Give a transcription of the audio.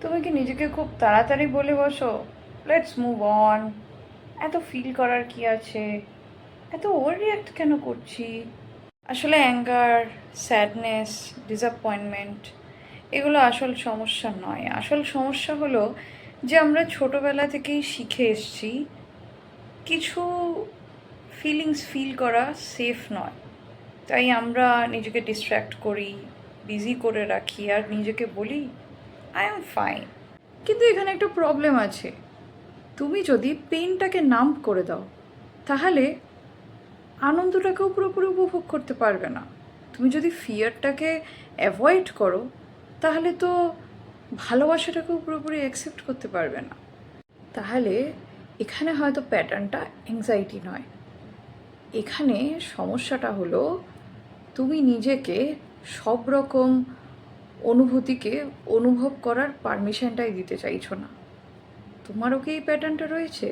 তুমি কি নিজেকে খুব তাড়াতাড়ি বলে বসো লেটস মুভ অন? এত ফিল করার কি আছে? এত ওভার রিয়াক্ট কেন করছি? আসলে অ্যাঙ্গার, স্যাডনেস, ডিসঅ্যাপয়েন্টমেন্ট এগুলো আসল সমস্যা নয়। আসল সমস্যা হলো যে আমরা ছোটবেলা থেকেই শিখে এসেছি কিছু ফিলিংস ফিল করা সেফ নয়। তাই আমরা নিজেকে ডিস্ট্র্যাক্ট করি, বিজি করে রাখি আর নিজেকে বলি আই এম ফাইন। কিন্তু এখানে একটা প্রবলেম আছে। তুমি যদি পেইনটাকে নাম করে দাও তাহলে আনন্দটাকেও পুরোপুরি উপভোগ করতে পারবে না। তুমি যদি ফিয়ারটাকে অ্যাভয়েড করো তাহলে তো ভালোবাসাটাকেও পুরোপুরি অ্যাকসেপ্ট করতে পারবে না। তাহলে এখানে হয়তো প্যাটার্নটা অ্যাংজাইটি নয়, এখানে সমস্যাটা হলো তুমি নিজেকে সব রকম অনুভূতিকে অনুভব করার পারমিশনটাই দিতে চাইছো না। তোমারও কি এই প্যাটার্নটা রয়েছে?